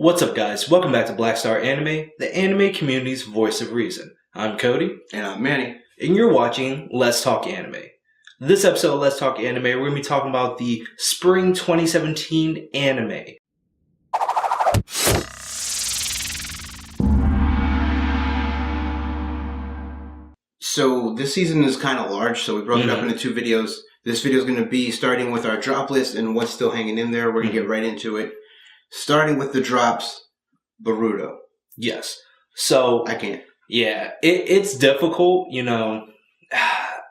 What's up, guys? Welcome back to Black Star Anime, the anime community's voice of reason. I'm Cody. And I'm Manny. And you're watching Let's Talk Anime. This episode of Let's Talk Anime, we're going to be talking about the Spring 2017 anime. So this season is kind of large, so we broke it up into two videos. This video is going to be starting with our drop list and what's still hanging in there. We're going to get right into it. Starting with the drops, Boruto. Yes. So I can't. Yeah, it's difficult,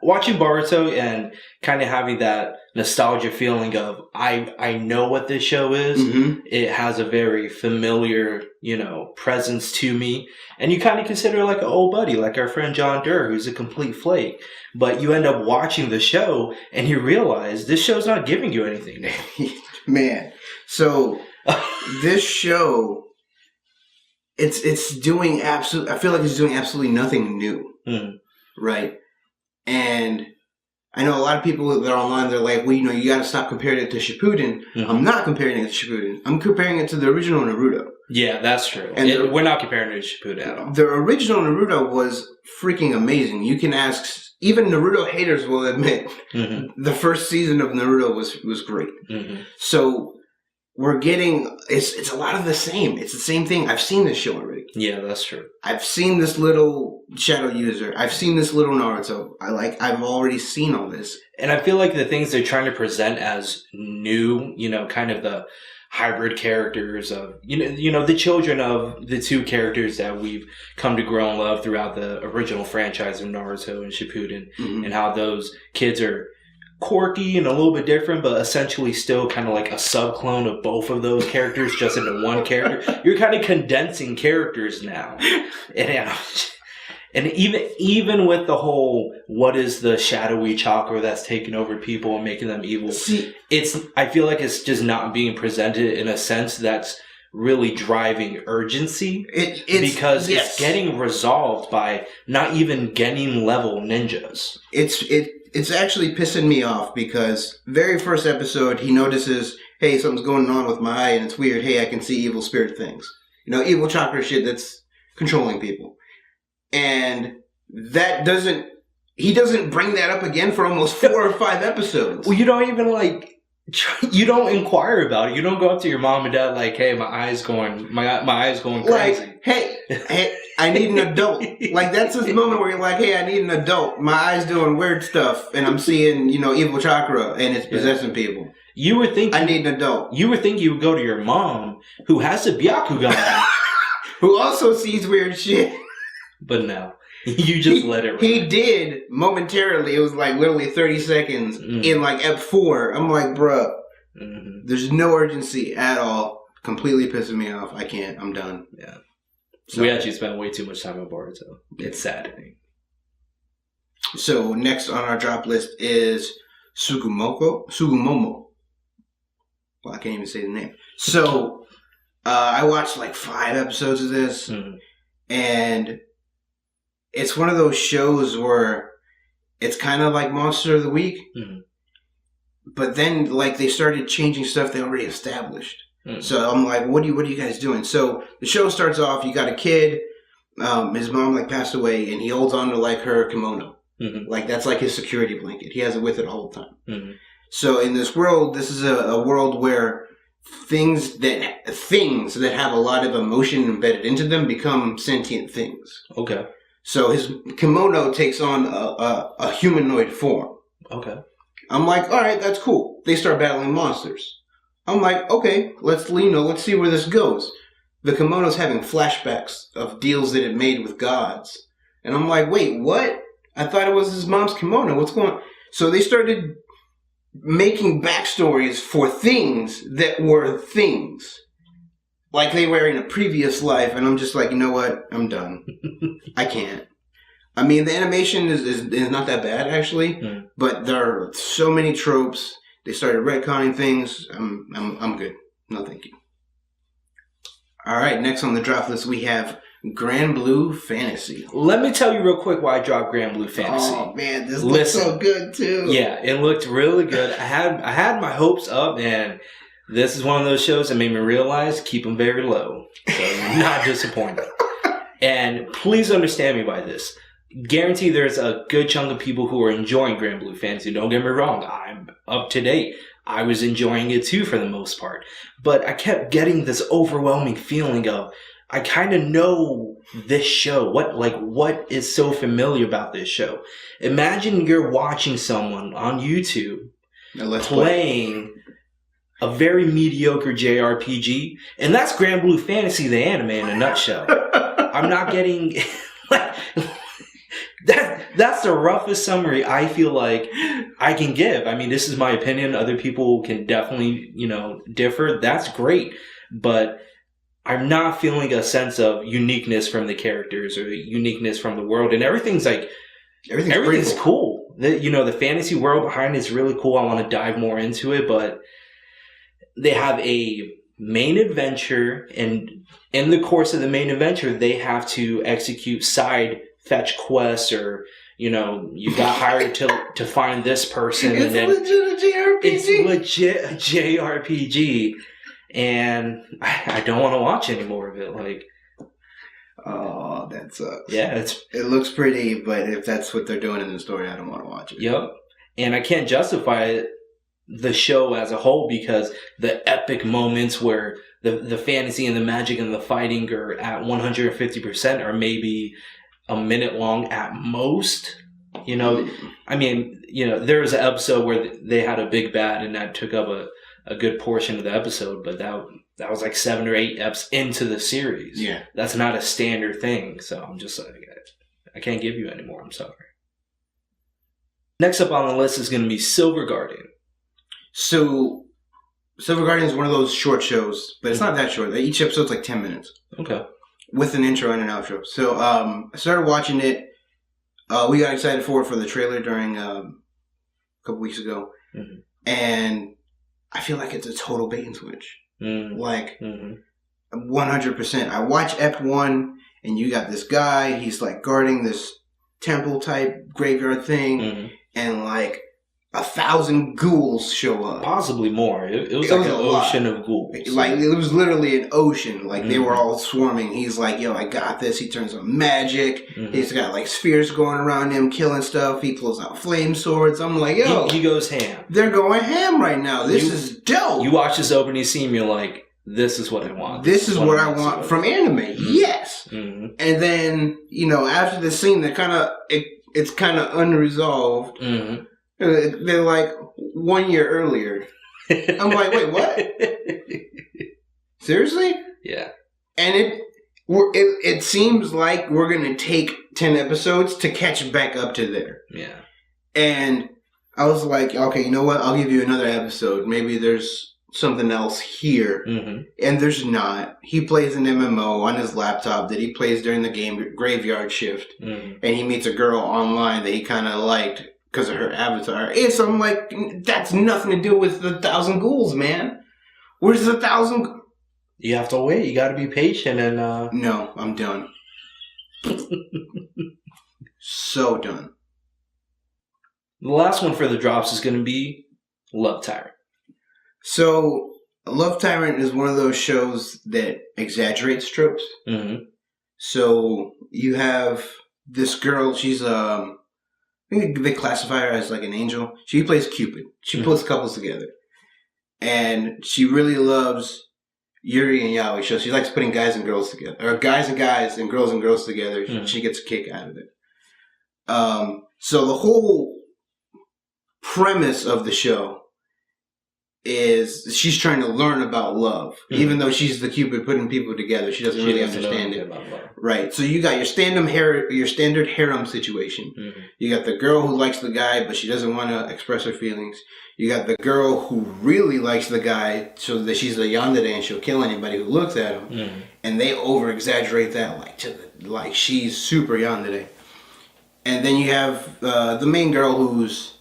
watching Boruto and kind of having that nostalgia feeling of, I know what this show is. Mm-hmm. It has a very familiar, presence to me. And you kind of consider it like an old buddy, like our friend John Durr, who's a complete flake. But you end up watching the show and you realize this show's not giving you anything. Man. So this show, it's doing I feel like it's doing absolutely nothing new. Mm. Right? And I know a lot of people that are online, they're like, well, you got to stop comparing it to Shippuden. Mm-hmm. I'm not comparing it to Shippuden. I'm comparing it to the original Naruto. Yeah, that's true. And we're not comparing it to Shippuden at all. The original Naruto was freaking amazing. You can ask, even Naruto haters will admit, the first season of Naruto was great. Mm-hmm. So we're getting, it's a lot of the same. It's the same thing. I've seen this show already. Yeah, that's true. I've seen this little shadow user. I've seen this little Naruto. I've already seen all this. And I feel like the things they're trying to present as new, kind of the hybrid characters of, the children of the two characters that we've come to grow and love throughout the original franchise of Naruto and Shippuden, and how those kids are quirky and a little bit different, but essentially still kind of like a subclone of both of those characters just into one character. You're kind of condensing characters now. And even with the whole, what is the shadowy chakra that's taking over people and making them evil? I feel like it's just not being presented in a sense that's really driving urgency. Because it's getting resolved by not even Genin level ninjas. It's actually pissing me off because very first episode, he notices, hey, something's going on with my eye and it's weird. Hey, I can see evil spirit things. Evil chakra shit that's controlling people. And he doesn't bring that up again for almost 4 or 5 episodes. Well, you don't even you don't inquire about it. You don't go up to your mom and dad like, hey, my eye's going crazy. Like, hey, I need an adult. Like, that's this moment where you're like, hey, I need an adult. My eye's doing weird stuff, and I'm seeing, evil chakra, and it's possessing people. You would think I need an adult. You would think you would go to your mom, who has a Byakugan, who also sees weird shit. But no. You just let it run. He did momentarily. It was like literally 30 seconds in like Ep 4. I'm like, bruh, there's no urgency at all. Completely pissing me off. I can't. I'm done. Yeah. So, we actually spent way too much time on Boruto. It's saddening. So next on our drop list is Tsugumomo. Well, I can't even say the name. So I watched like 5 episodes of this, and it's one of those shows where it's kind of like Monster of the Week, but then like they started changing stuff they already established. So I'm like, what are you guys doing? So the show starts off, you got a kid, his mom passed away, and he holds on to like her kimono. Like that's like his security blanket. He has it with it the whole time. So in this world, this is a world where things that have a lot of emotion embedded into them become sentient things. Okay. So his kimono takes on a humanoid form. Okay. I'm like, all right, that's cool. They start battling monsters. I'm like, okay, let's see where this goes. The kimono's having flashbacks of deals that it made with gods. And I'm like, wait, what? I thought it was his mom's kimono. What's going on? So they started making backstories for things that were things. Like they were in a previous life, and I'm just like, you know what? I'm done. I can't. I mean, the animation is not that bad, actually, but there are so many tropes. They started retconning things. I'm good. No, thank you. All right, next on the drop list, we have Granblue Fantasy. Let me tell you real quick why I dropped Granblue Fantasy. Oh, man, this looks so good, too. Yeah, it looked really good. I had my hopes up, and this is one of those shows that made me realize keep them very low. So you're not disappointed. And please understand me by this. Guarantee there's a good chunk of people who are enjoying Granblue Fantasy. Don't get me wrong. I'm up to date. I was enjoying it too for the most part. But I kept getting this overwhelming feeling of, I kind of know this show. What is so familiar about this show? Imagine you're watching someone on YouTube playing a very mediocre JRPG, and that's Granblue Fantasy, the anime, in a nutshell. I'm not getting that's the roughest summary I feel like I can give. I mean, this is my opinion. Other people can definitely, differ. That's great, but I'm not feeling a sense of uniqueness from the characters or uniqueness from the world, and everything's cool. The fantasy world behind it is really cool. I want to dive more into it, but they have a main adventure, and in the course of the main adventure, they have to execute side fetch quests, or you got hired to find this person. It's legit a JRPG. It's legit a JRPG, and I don't want to watch any more of it. Oh, that sucks. Yeah, it looks pretty, but if that's what they're doing in the story, I don't want to watch it. Yep, and I can't justify the show as a whole because the epic moments where the fantasy and the magic and the fighting are at 150% or maybe a minute long at most. I mean, there was an episode where they had a big bad and that took up a good portion of the episode, but that was like 7 or 8 eps into the series. Yeah. That's not a standard thing. So I'm just like, I can't give you any more. I'm sorry. Next up on the list is going to be Silver Guardian. So Silver Guardian is one of those short shows, but it's not that short. Each episode's like 10 minutes. Okay. With an intro and an outro. So I started watching it. We got excited for the trailer during a couple weeks ago. Mm-hmm. And I feel like it's a total bait and switch. Mm-hmm. 100%. I watch Ep 1 and you got this guy. He's like guarding this temple type graveyard thing. Mm-hmm. And like 1,000 ghouls show up. Possibly more. It was like an ocean of ghouls. Like, it was literally an ocean. Like, they were all swarming. He's like, yo, I got this. He turns on magic. Mm-hmm. He's got, like, spheres going around him, killing stuff. He pulls out flame swords. I'm like, yo. He goes ham. They're going ham right now. This is dope. You watch this opening scene, you're like, this is what I want. This is what I want from anime. Mm-hmm. Yes. Mm-hmm. And then, after the scene, it's kind of unresolved. Mm-hmm. They're like 1 year earlier. I'm like, wait, what? Seriously? Yeah. And it seems like we're going to take 10 episodes to catch back up to there. Yeah. And I was like, okay, you know what? I'll give you another episode. Maybe there's something else here. Mm-hmm. And there's not. He plays an MMO on his laptop that he plays during the game Graveyard Shift. Mm-hmm. And he meets a girl online that he kind of liked because of her avatar. And so I'm like, that's nothing to do with the 1,000 ghouls, man. Where's the 1,000? You have to wait. You got to be patient and. No, I'm done. So done. The last one for the drops is going to be Love Tyrant. So, Love Tyrant is one of those shows that exaggerates tropes. Mm-hmm. So, you have this girl, she's I think they classify her as like an angel. She plays Cupid. She puts couples together. And she really loves Yuri and Yaoi. So she likes putting guys and girls together. Or guys and guys and girls together. Mm-hmm. She gets a kick out of it. So the whole premise of the show is she's trying to learn about love. Mm-hmm. Even though she's the Cupid putting people together, she doesn't really understand it. Right. So you got your standard harem situation. Mm-hmm. You got the girl who likes the guy, but she doesn't want to express her feelings. You got the girl who really likes the guy, so that she's a yandere and she'll kill anybody who looks at him. Mm-hmm. And they over-exaggerate that, like she's super yandere. And then you have the main girl who's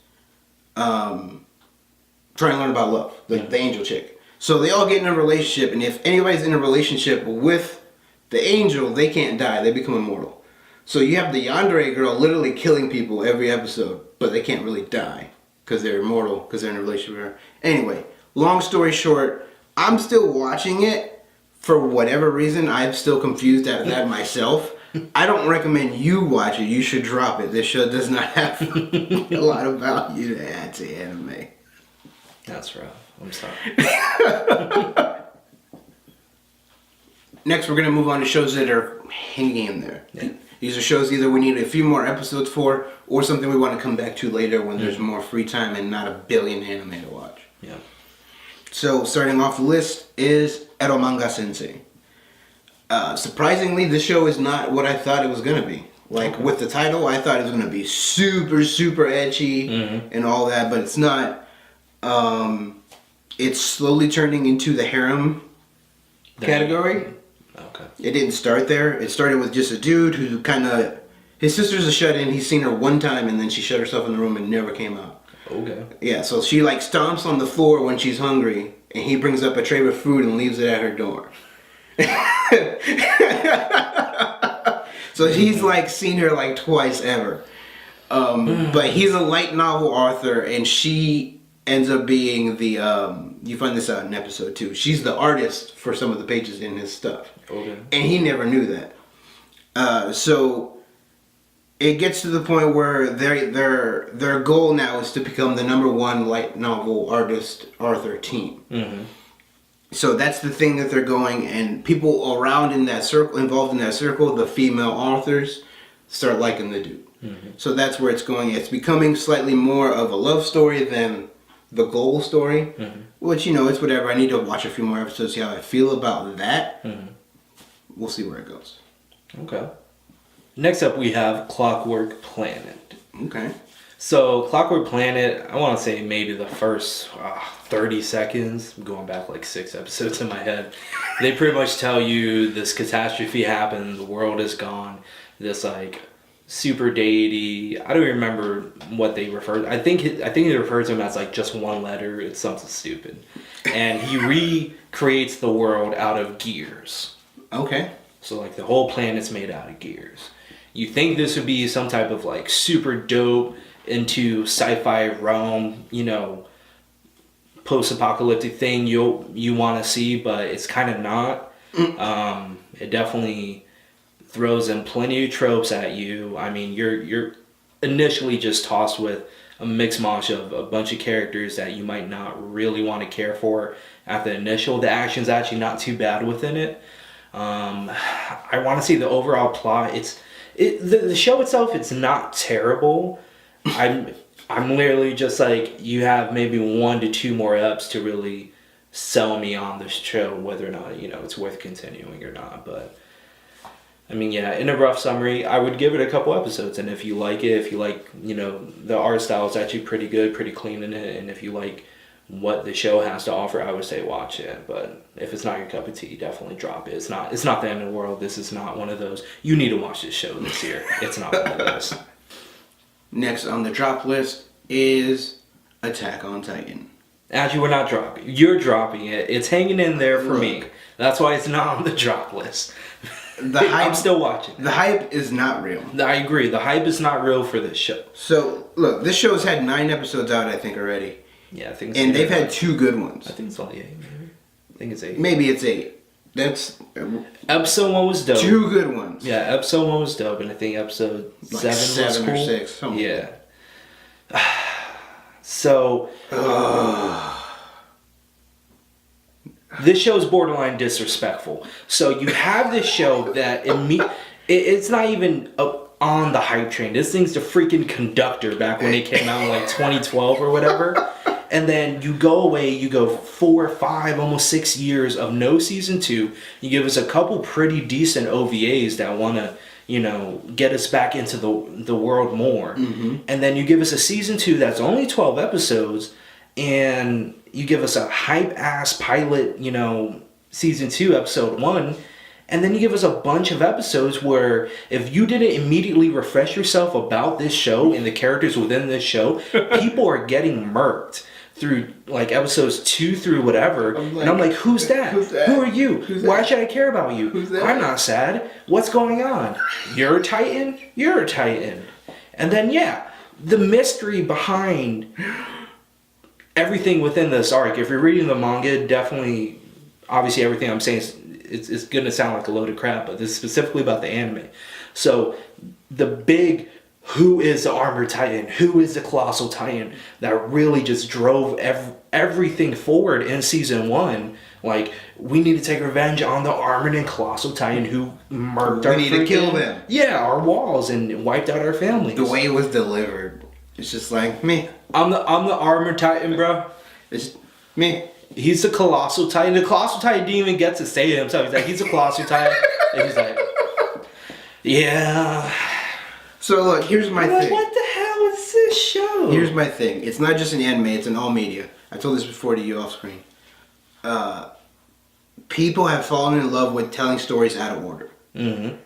trying to learn about love, the angel chick. So they all get in a relationship, and if anybody's in a relationship with the angel, they can't die. They become immortal. So you have the yandere girl literally killing people every episode, but they can't really die because they're immortal, because they're in a relationship with her. Anyway, long story short, I'm still watching it for whatever reason. I'm still confused at that myself. I don't recommend you watch it. You should drop it. This show does not have a lot of value to add to anime. That's rough. I'm sorry. Next, we're going to move on to shows that are hanging in there. Yeah. These are shows either we need a few more episodes for, or something we want to come back to later when there's more free time and not a billion anime to watch. Yeah. So, starting off the list is Eromanga Sensei. Surprisingly, this show is not what I thought it was going to be. Like, with the title, I thought it was going to be super, super ecchi and all that, but it's not. It's slowly turning into the harem category. Okay. It didn't start there. It started with just a dude who kind of... His sister's a shut-in. He's seen her one time, and then she shut herself in the room and never came out. Okay. Yeah, so she, like, stomps on the floor when she's hungry, and he brings up a tray with food and leaves it at her door. So he's, like, seen her, like, twice ever. But he's a light novel author, and she ends up being the... you find this out in episode 2. She's the artist for some of the pages in his stuff. Okay. And he never knew that. So it gets to the point where their goal now is to become the #1 light novel artist author team. Mm-hmm. So that's the thing that they're going, and people around in that circle, involved in that circle, the female authors, start liking the dude. Mm-hmm. So that's where it's going. It's becoming slightly more of a love story than the goal story, which, you know, it's whatever. I need to watch a few more episodes, see how I feel about that. We'll see where it goes. Okay. Next up, we have Clockwork Planet. Okay. So, Clockwork Planet, I want to say maybe the first 30 seconds, I'm going back like 6 episodes in my head, they pretty much tell you this catastrophe happened, the world is gone, this like super deity, I don't remember what they referred, I think they refer to him as like just one letter, it's something stupid. And he recreates the world out of gears. Okay. So like the whole planet's made out of gears. You think this would be some type of like super dope into sci-fi realm, you know, post-apocalyptic thing you want to see, but it's kind of not. It definitely throws in plenty of tropes at you. I mean, you're initially just tossed with a mixed mash of a bunch of characters that you might not really want to care for at the initial. The action's actually not too bad within it. I want to see the overall plot. The show itself, it's not terrible. I'm literally just like, you have maybe 1 to 2 more eps to really sell me on this show, whether or not, you know, it's worth continuing or not. But I mean, yeah, in a rough summary, I would give it a couple episodes, and if you like it, if you like, you know, the art style is actually pretty good, pretty clean in it, and if you like what the show has to offer, I would say watch it. But if it's not your cup of tea, definitely drop it. It's not the end of the world. This is not one of those, you need to watch this show this year. It's not one of those. Next on the drop list is Attack on Titan. Actually, we're not dropping. You're dropping it. It's hanging in there for me. That's why it's not on the drop list. I'm still watching. The hype is not real. I agree. The hype is not real for this show. So, look, this show's had 9 episodes out, I think, already. Yeah, I think so. And they've had 2 good ones. I think it's only 8, maybe. I think it's 8. Maybe it's 8. That's... Episode 1 was dope. 2 good ones. Yeah, episode 1 was dope, and I think episode 7 was cool. Or 6. Something. Yeah. So... this show's borderline disrespectful. So you have this show that it's not even on the hype train. This thing's the freaking conductor back when it came out in like 2012 or whatever. And then you go away, you go 4, 5, almost 6 years of no season 2. You give us a couple pretty decent OVAs that want to, you know, get us back into the world more. Mm-hmm. And then you give us a season 2 that's only 12 episodes, and you give us a hype-ass pilot, you know, season 2, episode 1, and then you give us a bunch of episodes where if you didn't immediately refresh yourself about this show and the characters within this show, people are getting murked through, like, episodes 2 through whatever. And I'm like, who's that? Who are you? Why should I care about you? I'm not sad. What's going on? You're a Titan? You're a Titan. And then, yeah, the mystery behind everything within this arc, if you're reading the manga, definitely obviously everything I'm saying it's going to sound like a load of crap, but this is specifically about the anime. So the big who is the Armored Titan, who is the Colossal Titan that really just drove everything forward in season 1. Like, we need to take revenge on the Armored and Colossal Titan who murked our We need to kill them. Yeah, our walls and wiped out our families. The way it was delivered, it's just like, me. I'm the Armored Titan, bro. It's me. He's the Colossal Titan. The Colossal Titan didn't even get to say it himself. He's like, he's a Colossal Titan. And he's like, yeah. So look, here's my thing. What the hell is this show? Here's my thing. It's not just an anime, it's in all media. I told this before to you off screen. People have fallen in love with telling stories out of order. Mm-hmm.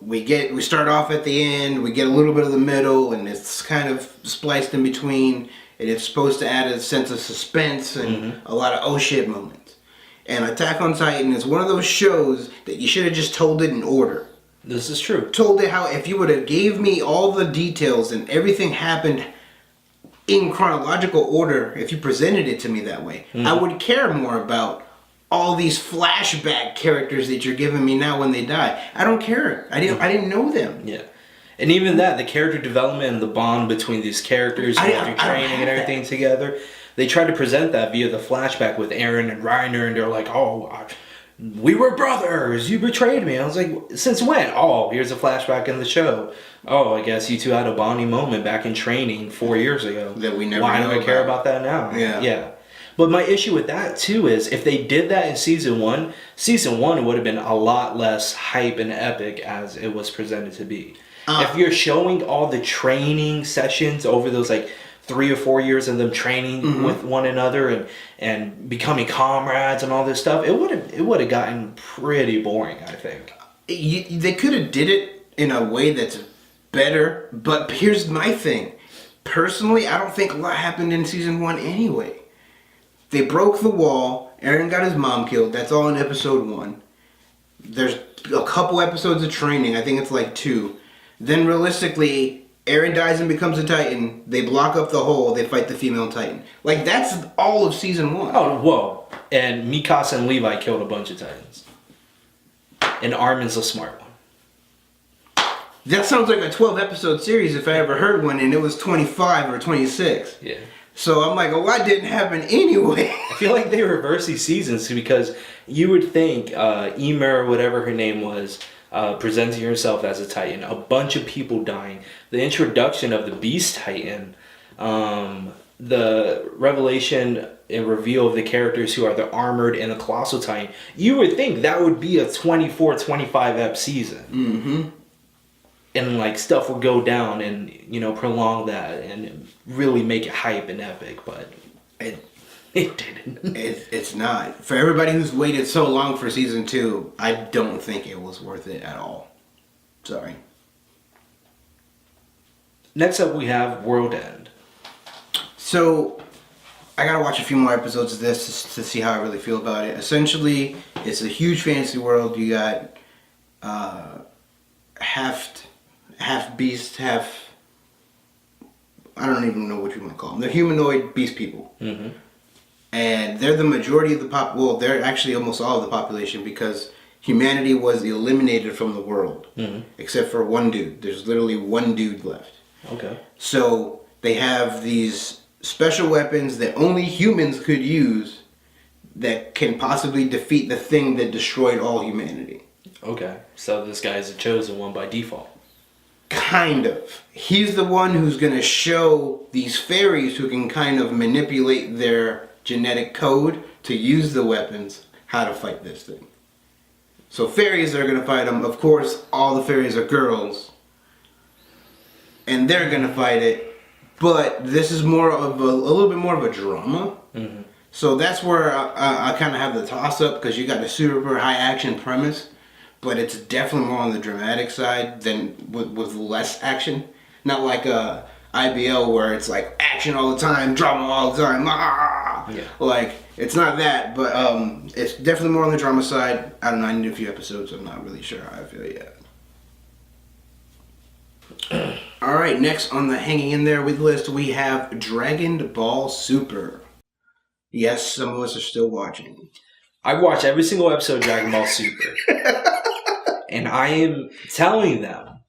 We start off at the end, we get a little bit of the middle, and it's kind of spliced in between, and it's supposed to add a sense of suspense and a lot of oh shit moments. And Attack on Titan is one of those shows that you should have just told it in order. This is true. Told it how, if you would have gave me all the details and everything happened in chronological order, if you presented it to me that way, I would care more about all these flashback characters that you're giving me now when they die. I don't care. I didn't know them. Yeah. And even that, the character development and the bond between these characters who go through training and everything together, they try to present that via the flashback with Eren and Reiner, and they're like, oh, we were brothers, you betrayed me. I was like, since when? Oh, here's a flashback in the show. Oh, I guess you two had a bonding moment back in training 4 years ago. That we never Why know do I care about that now? Yeah. But my issue with that, too, is if they did that in season 1, it would have been a lot less hype and epic as it was presented to be. If you're showing all the training sessions over those, like, 3 or 4 years of them training with one another and becoming comrades and all this stuff, it would have gotten pretty boring, I think. They could have did it in a way that's better, but here's my thing. Personally, I don't think a lot happened in season 1 anyway. They broke the wall. Eren got his mom killed. That's all in episode 1. There's a couple episodes of training. I think it's like 2. Then realistically, Eren dies and becomes a Titan. They block up the hole. They fight the female Titan. Like, that's all of season 1. Oh, whoa. And Mikasa and Levi killed a bunch of Titans. And Armin's a smart one. That sounds like a 12-episode series if I ever heard one, and it was 25 or 26. Yeah. So I'm like, oh, why didn't happen anyway? I feel like they reverse these seasons because you would think Ymir, whatever her name was, presenting herself as a Titan, a bunch of people dying, the introduction of the Beast Titan, the revelation and reveal of the characters who are the Armored and the Colossal Titan, you would think that would be a 24-25 ep season. Mm-hmm. And like stuff would go down and, you know, prolong that and really make it hype and epic, but it didn't. It's not. For everybody who's waited so long for season 2, I don't think it was worth it at all. Sorry. Next up we have World End. So, I gotta watch a few more episodes of this to see how I really feel about it. Essentially, it's a huge fantasy world. You got half beast, half... I don't even know what you want to call them. They're humanoid beast people. Mm-hmm. And they're the majority of the well, they're actually almost all of the population because humanity was eliminated from the world. Mm-hmm. Except for one dude. There's literally one dude left. Okay. So they have these special weapons that only humans could use that can possibly defeat the thing that destroyed all humanity. Okay. So this guy is a chosen one by default. Kind of. He's the one who's going to show these fairies who can kind of manipulate their genetic code to use the weapons how to fight this thing. So fairies are going to fight him. Of course, all the fairies are girls. And they're going to fight it. But this is more of a little bit more of a drama. Mm-hmm. So that's where I kind of have the toss-up because you got the super high action premise. But it's definitely more on the dramatic side than with less action. Not like a IBL where it's like action all the time, drama all the time. Ah! Yeah. Like, it's not that, but it's definitely more on the drama side. I don't know, I need a few episodes. I'm not really sure how I feel yet. Alright, next on the hanging in there with list, we have Dragon Ball Super. Yes, some of us are still watching. I watch every single episode of Dragon Ball Super. And I am telling them,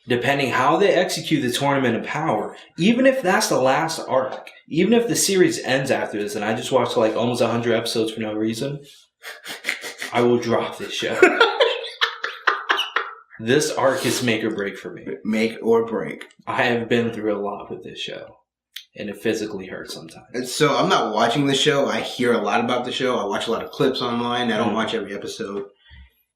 depending how they execute the Tournament of Power, even if that's the last arc, even if the series ends after this and I just watched like almost 100 episodes for no reason, I will drop this show. This arc is make or break for me. Make or break. I have been through a lot with this show. And it physically hurts sometimes. And so I'm not watching the show. I hear a lot about the show. I watch a lot of clips online. I don't watch every episode.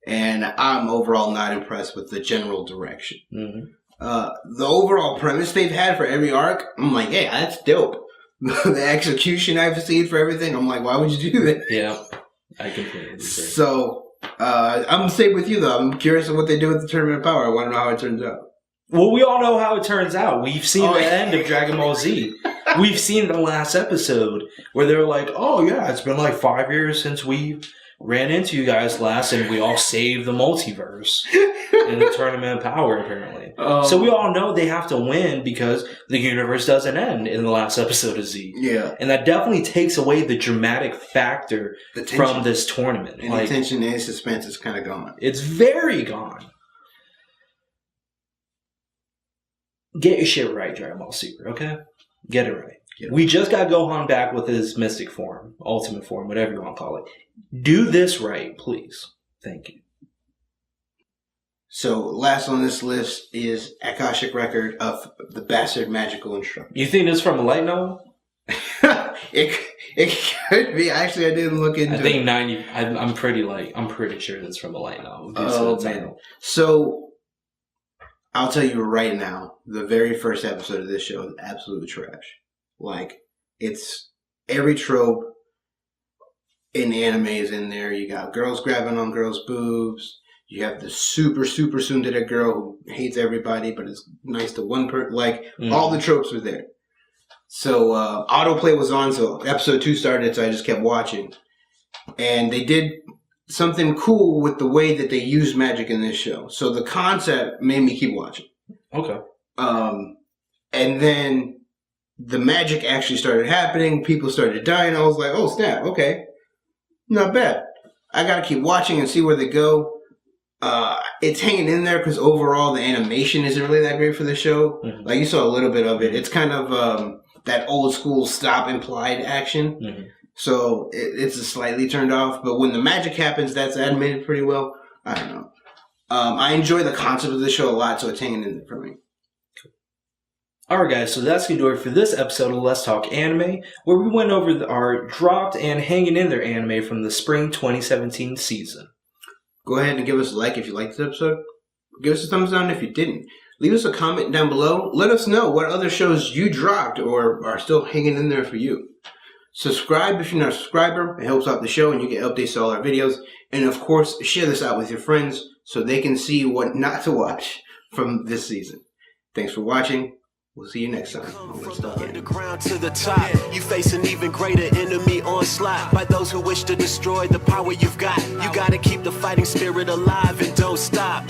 And I'm overall not impressed with the general direction. The overall premise they've had for every arc, I'm like, hey, that's dope. The execution I've seen for everything, I'm like, why would you do that? Yeah, I completely agree. So, I'm the same with you, though. I'm curious of what they do with the Tournament of Power. I want to know how it turns out. Well, we all know how it turns out. We've seen the end of Dragon Ball Z. We've seen the last episode where they're like, oh, yeah, it's been like 5 years since we ran into you guys last and we all saved the multiverse in the Tournament of Power, apparently. So we all know they have to win because the universe doesn't end in the last episode of Z. Yeah. And that definitely takes away the dramatic factor from this tournament. And the tension and suspense is kind of gone. It's very gone. Get your shit right, Dragon Ball Super, okay? Get it right. We just got Gohan back with his mystic form, ultimate form, whatever you want to call it. Do this right, please. Thank you. So, last on this list is Akashic Record of the Bastard Magical Instructor. You think this is from a light novel? It could be. Actually, I didn't look into it. I think 90... I'm pretty sure it's from a light novel. Oh, man. So, I'll tell you right now, the very first episode of this show is absolute trash. Like, it's every trope in anime is in there. You got girls grabbing on girls' boobs. You have the super, super tsundere girl who hates everybody, but is nice to one person. Like, all the tropes are there. So, autoplay was on, so episode 2 started, so I just kept watching. And they did something cool with the way that they use magic in this show. So the concept made me keep watching. Okay. And then the magic actually started happening. People started dying. I was like, oh, snap. Okay. Not bad. I got to keep watching and see where they go. It's hanging in there because overall the animation isn't really that great for the show. Like, you saw a little bit of it. It's kind of that old school stop implied action. So it's slightly turned off. But when the magic happens, that's animated pretty well. I don't know. I enjoy the concept of the show a lot, so it's hanging in there for me. Alright guys, so that's going to do it for this episode of Let's Talk Anime, where we went over our dropped and hanging in there anime from the spring 2017 season. Go ahead and give us a like if you liked this episode. Give us a thumbs down if you didn't. Leave us a comment down below. Let us know what other shows you dropped or are still hanging in there for you. Subscribe if you're not a subscriber. It helps out the show and you get updates to all our videos. And of course, share this out with your friends so they can see what not to watch from this season. Thanks for watching. We'll see you next time. From the underground to the top, you face an even greater enemy onslaught by those who wish to destroy the power you've got. You gotta keep the fighting spirit alive and don't stop.